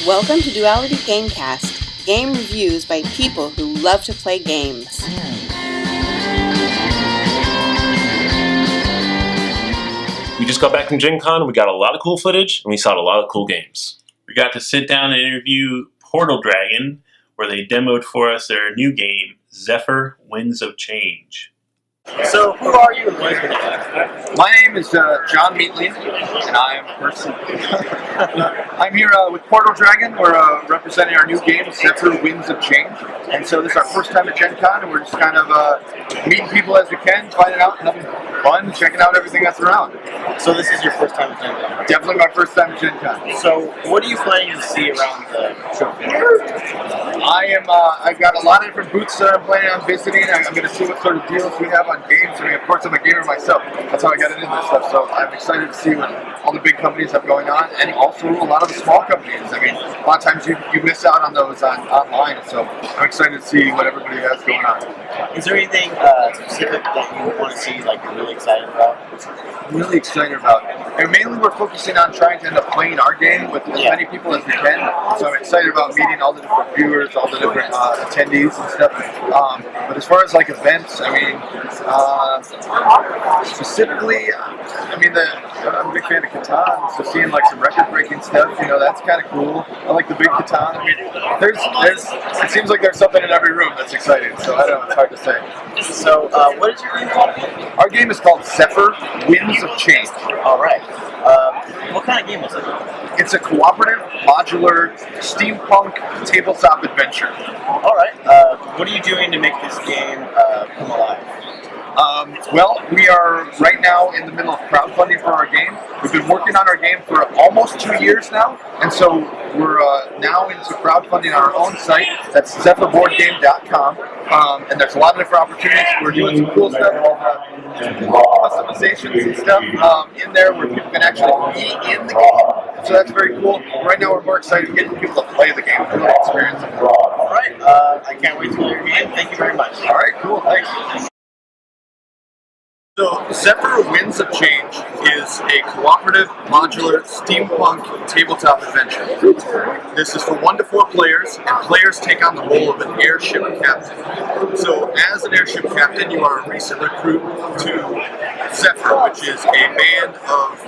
Welcome to Duality Gamecast, game reviews by people who love to play games. We just got back from Gen Con and we got a lot of cool footage and we saw a lot of cool games. We got to sit down and interview Portal Dragon, where they demoed for us their new game, Zephyr, Winds of Change. So, who are you and what is your name? My name is John Meatley, and I'm here with Portal Dragon. We're representing our new game, Zephyr, Winds of Change. And so this is our first time at Gen Con, and we're just kind of meeting people as we can, finding out, having fun, checking out everything that's around. So this is your first time at Gen Con? Definitely my first time at Gen Con. So what are you planning to see around the show? I've got a lot of different booths that I'm planning on visiting. I'm going to see what sort of deals we have on games. I mean, of course, I'm a gamer myself. That's how I got into this stuff. So I'm excited to see what all the big companies have going on, and also a lot of the small companies. I mean, a lot of times you miss out on those online. So I'm excited to see what everybody has going on. Is there anything specific that you want to see, like you're really excited about? Really excited about. And mainly we're focusing on trying to end up playing our game with as many people as we can. So I'm excited about meeting all the different viewers, all the different attendees and stuff. But as far as like events, I mean, specifically, I mean, I'm a big fan of Catan, so seeing like some record-breaking stuff, you know, that's kind of cool. I like the big Catan. I mean, it seems like there's something in every room that's exciting. So I don't know, it's hard to say. So what is your game called? Our game is called Zephyr, Winds of Change. All right. What kind of game is it? It's a cooperative, modular, steampunk tabletop adventure. All right. What are you doing to make this game come alive? Well, we are right now in the middle of crowdfunding for our game. We've been working on our game for almost 2 years now, and so we're now into crowdfunding on our own site. That's zephyrboardgame.com, and there's a lot of different opportunities. We're doing some cool stuff, customizations and stuff in there where people can actually be in the game. So that's very cool. Right now we're more excited to get people to play the game, really experience it. All right. I can't wait to play your game. Thank you very much. All right, cool. Thanks. So, Zephyr Winds of Change is a cooperative, modular, steampunk tabletop adventure. This is for 1 to 4 players, and players take on the role of an airship captain. So, as an airship captain, you are a recent recruit to Zephyr, which is a band of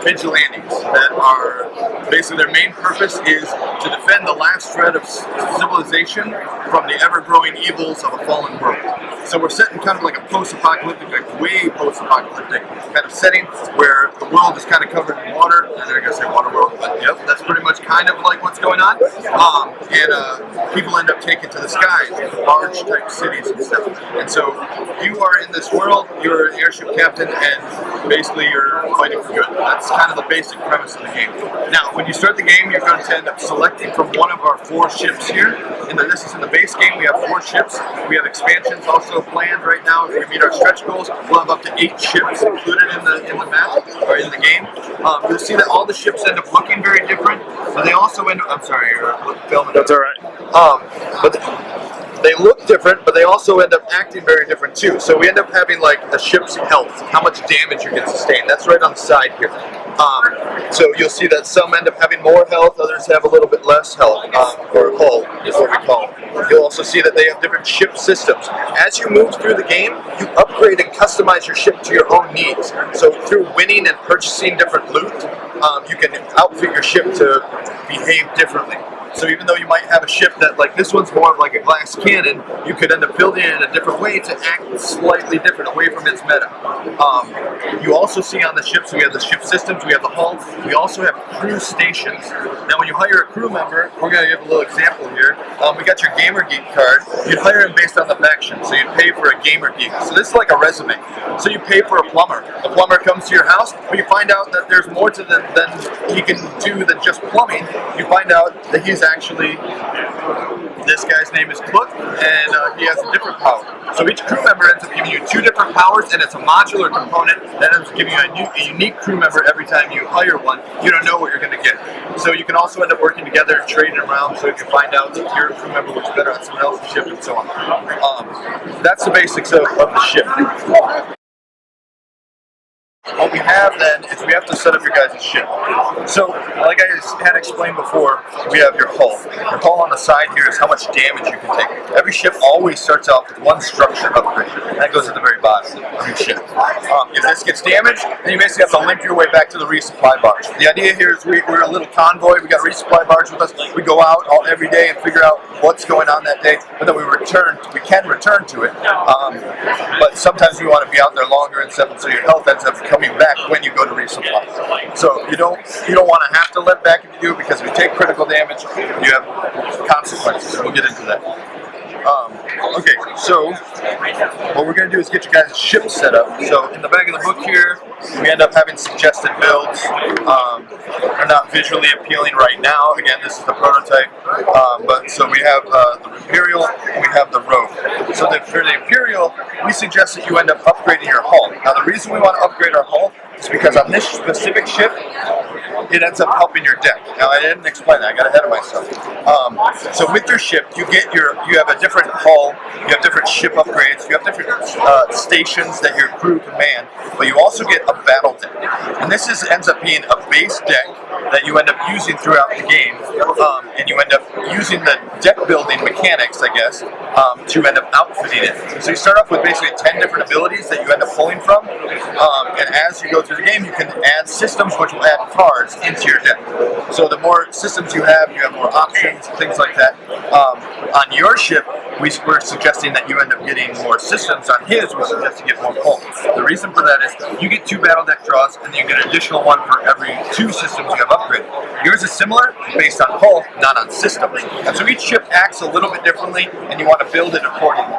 vigilantes that are, basically their main purpose is to defend the last shred of civilization from the ever-growing evils of a fallen world. So we're set in kind of like a post-apocalyptic, like way post-apocalyptic kind of setting where the world is kind of covered in water. And they're going to say water world, but yep, that's pretty much kind of like what's going on. And people end up taken to the skies, large type cities and stuff. And so you are in this world, you're an airship captain, and basically you're fighting for good. That's kind of the basic premise of the game. Now, when you start the game, you're going to end up selecting from one of our 4 ships here. And this is in the base game, we have 4 ships. We have expansions also planned right now. If we meet our stretch goals, we'll have up to 8 ships included in the map, or in the game. You'll see that all the ships end up looking very different, but they also end up, I'm sorry, you're filming. That's all right. But they look different, but they also end up acting very different too. So we end up having like a ship's health, how much damage you can sustain. That's right on the side here. So you'll see that some end up having more health, others have a little bit less health, or hull is what we call it. You'll also see that they have different ship systems. As you move through the game, you upgrade and customize your ship to your own needs. So through winning and purchasing different loot, you can outfit your ship to behave differently. So even though you might have a ship that, like this one's more of like a glass cannon, you could end up building it in a different way to act slightly different, away from its meta. You also see on the ships, we have the ship systems, we have the hull, we also have crew stations. Now when you hire a crew member, we're going to give a little example here. We got your Gamer Geek card. You'd hire him based on the faction, so you'd pay for a Gamer Geek. So this is like a resume. So you pay for a plumber. The plumber comes to your house, but you find out that there's more to them than he can do than just plumbing. You find out that he's actually, this guy's name is Cook, and he has a different power. So each crew member ends up giving you 2 different powers, and it's a modular component that ends up giving you a unique crew member every time you hire one. You don't know what you're going to get. So you can also end up working together and trading around, so you can find out that your crew member looks better on someone else's ship and so on. That's the basics of the ship. What we have then is we have to set up your guys' ship. So, like I had explained before, we have your hull. Your hull on the side here is how much damage you can take. Every ship always starts off with one structure upgrade. That goes at the very bottom of your ship. If this gets damaged, then you basically have to limp your way back to the resupply barge. The idea here is we're a little convoy. We got a resupply barge with us. We go out every day and figure out what's going on that day, but then we can return to it. But sometimes you want to be out there longer and stuff, and so your health ends up coming back when you go to resupply. So you don't want to have to let back if you do, because if you take critical damage, you have consequences, and we'll get into that. Okay, so what we're going to do is get you guys' ship set up. So in the back of the book here, we end up having suggested builds. They're not visually appealing right now. Again, this is the prototype. But so we have the Imperial and we have the Rogue. So for the Imperial, we suggest that you end up upgrading your hull. Now the reason we want to upgrade our hull is because on this specific ship, it ends up helping your deck. Now I didn't explain that, I got ahead of myself. So with your ship, you have a different hull, you have different ship upgrades, you have different stations that your crew can man, but you also get a battle deck. And this ends up being a base deck that you end up using throughout the game, and you end up using the deck building mechanics, I guess, to end up outfitting it. So you start off with basically 10 different abilities that you end up pulling from, and as you go through the game, you can add systems which will add cards into your deck. So the more systems you have more options, things like that. On your ship, we're suggesting that you end up getting more systems. On his, we suggest you get more pulls. The reason for that is you get 2 battle deck draws, and then you get an additional one for every 2 systems you have upgraded. Yours is similar, based on hull, not on system. And so each ship acts a little bit differently, and you want to build it accordingly.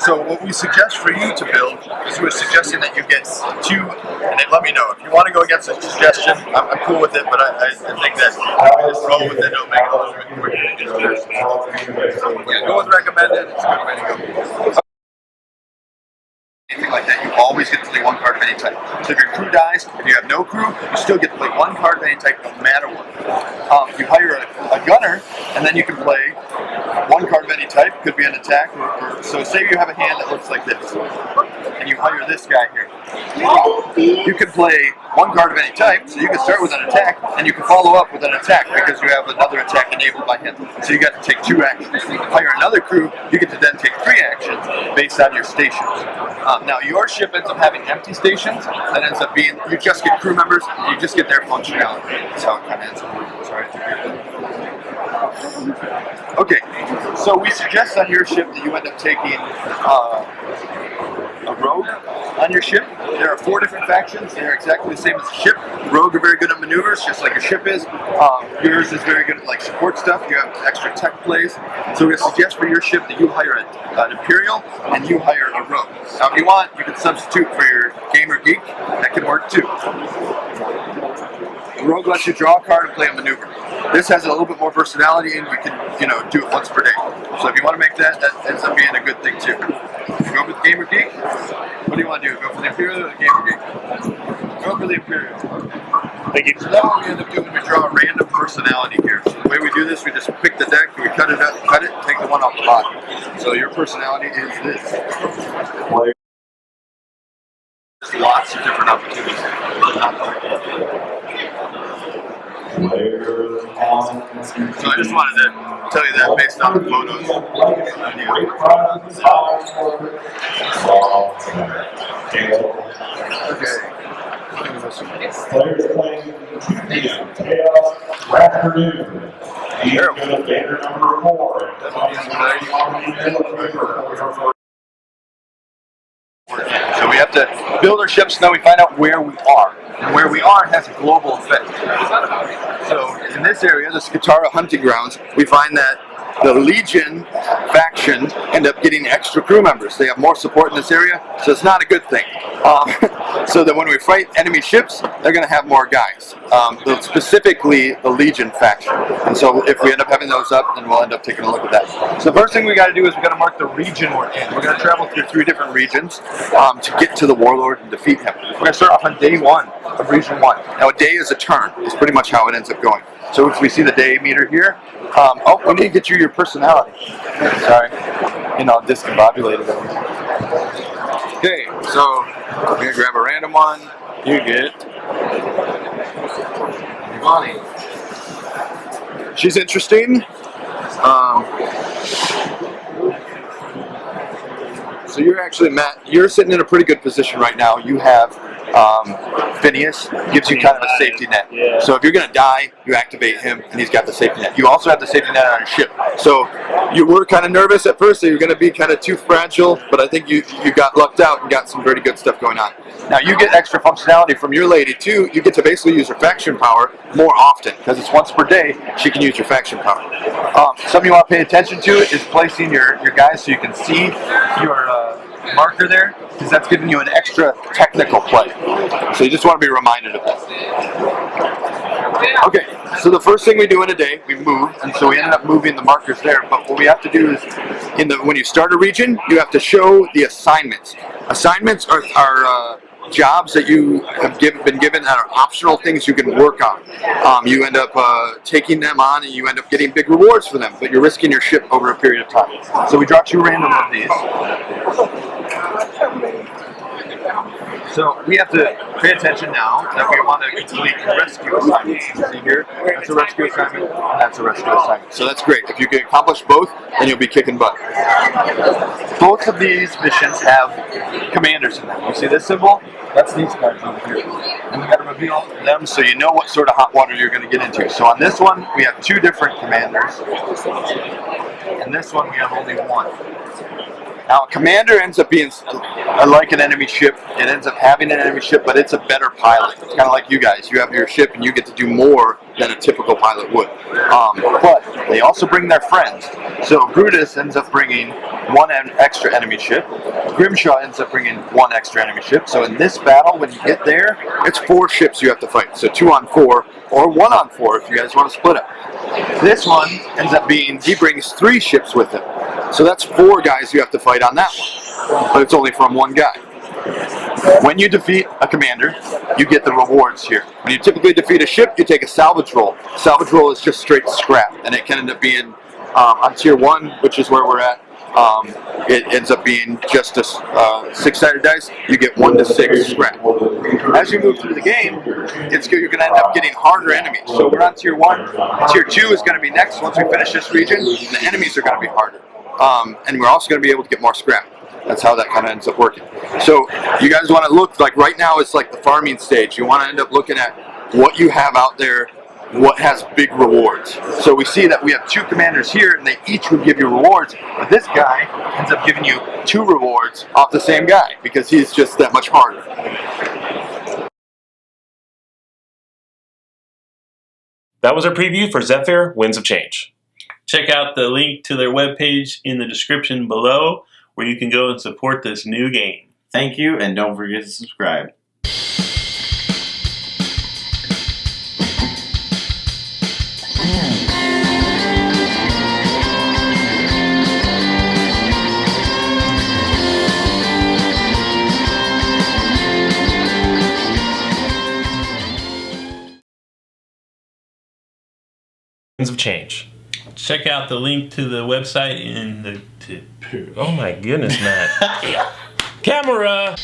So what we suggest for you to build is we're suggesting that you get 2, and then let me know. If you want to go against a suggestion, I'm cool with it, but I think that just roll with it, it'll make it a little bit quicker to get there. Yeah, go with recommended, it's a good way to go. Anything like that, you always get to play 1 card of any type. So if your crew dies, if you have no crew, you still get to play 1 card of any type no matter what. You hire a gunner, and then you can play 1 card of any type. Could be an attack, so say you have a hand that looks like this, and you hire this guy here. You can play 1 card of any type, so you can start with an attack, and you can follow up with an attack because you have another attack enabled by him. So you got to take 2 actions. If you hire another crew, you get to then take 3 actions based on your stations. Now your ship ends up having empty stations. That ends up being, you just get crew members, you just get their functionality. That's how it kind of ends up working. Sorry. Okay, so we suggest on your ship that you end up taking a rogue on your ship. There are 4 different factions. They're exactly the same as the ship. Rogue are very good at maneuvers, just like your ship is. Yours is very good at like support stuff. You have extra tech plays. So we suggest for your ship that you hire an Imperial and you hire a Rogue. Now if you want, you can substitute for your Gamer Geek. That can work too. The Rogue lets you draw a card and play a maneuver. This has a little bit more versatility, and you can, do it once per day. So if you want to make that ends up being a good thing too. Go for the Gamer Geek. What do you want to do? Go for the Imperial or the Gamer Geek? Go for the Imperial. Thank you. So that's what we end up doing. We draw a random personality here. So the way we do this, we just pick the deck, we cut it up, take the one off the bottom. So your personality is this. There's lots of different opportunities. So I just wanted to tell you that based on the photos. Players playing 2 p.m. Chaos Afternoon. Gamer number 4. So we have to build our ships, and then we find out where we are. And where we are has a global effect. So in this area, the Skatara hunting grounds, we find that the Legion faction end up getting extra crew members. They have more support in this area, so it's not a good thing. So that when we fight enemy ships, they're going to have more guys. Specifically, the Legion faction. And so if we end up having those up, then we'll end up taking a look at that. So the first thing we got to do is we got to mark the region we're in. We're going to travel through 3 different regions to get to the Warlord and defeat him. We're going to start off on day 1 of region 1. Now a day is a turn. It's pretty much how it ends up going. So if we see the day meter here, we need to get you your personality. Sorry, discombobulated. Okay, so we're gonna grab a random one. You're good. Bonnie. She's interesting. So you're actually, Matt, you're sitting in a pretty good position right now. You have Phineas, gives you kind of a safety net. Yeah. So if you're going to die, you activate him, and he's got the safety net. You also have the safety net on your ship. So you were kind of nervous at first that you're going to be kind of too fragile, but I think you got lucked out and got some pretty good stuff going on. Now you get extra functionality from your lady too. You get to basically use her faction power more often because it's once per day she can use your faction power. Something you want to pay attention to is placing your guys so you can see your marker there, because that's giving you an extra technical play. So you just want to be reminded of that. Okay, so the first thing we do in a day, we move, and so we ended up moving the markers there. But what we have to do is, when you start a region, you have to show the assignments. Assignments are jobs that you have been given that are optional things you can work on. You end up taking them on, and you end up getting big rewards for them, but you're risking your ship over a period of time. So we draw 2 random of these. So we have to pay attention now that we want to complete rescue assignments. See here, that's a rescue assignment, and that's a rescue assignment. So that's great. If you can accomplish both, then you'll be kicking butt. Both of these missions have commanders in them. You see this symbol? That's these guys over here. And we got to reveal them so you know what sort of hot water you're going to get into. So on this one, we have 2 different commanders. And this one, we have only 1. Now, a commander ends up being like an enemy ship. It ends up having an enemy ship, but it's a better pilot. It's kind of like you guys. You have your ship, and you get to do more than a typical pilot would. But they also bring their friends. So Brutus ends up bringing 1 extra enemy ship. Grimshaw ends up bringing 1 extra enemy ship. So in this battle, when you get there, it's 4 ships you have to fight. So 2 on 4, or 1 on 4 if you guys want to split up. This one ends up being, he brings 3 ships with him. So that's 4 guys you have to fight on that one. But it's only from 1 guy. When you defeat a commander, you get the rewards here. When you typically defeat a ship, you take a salvage roll. Salvage roll is just straight scrap, and it can end up being on tier 1, which is where we're at. It ends up being just a 6-sided dice. You get 1 to 6 scrap. As you move through the game, you're going to end up getting harder enemies. So we're on tier 1. Tier 2 is going to be next once we finish this region. And the enemies are going to be harder. And we're also going to be able to get more scrap. That's how that kind of ends up working. So you guys want to look, like right now it's like the farming stage. You want to end up looking at what you have out there, what has big rewards. So we see that we have 2 commanders here, and they each would give you rewards, but this guy ends up giving you 2 rewards off the same guy because he's just that much harder. That was our preview for Zephyr, Winds of Change. Check out the link to their webpage in the description below, where you can go and support this new game. Thank you, and don't forget to subscribe. Winds of Change. Check out the link to the website in the... Oh my goodness, Matt. Camera!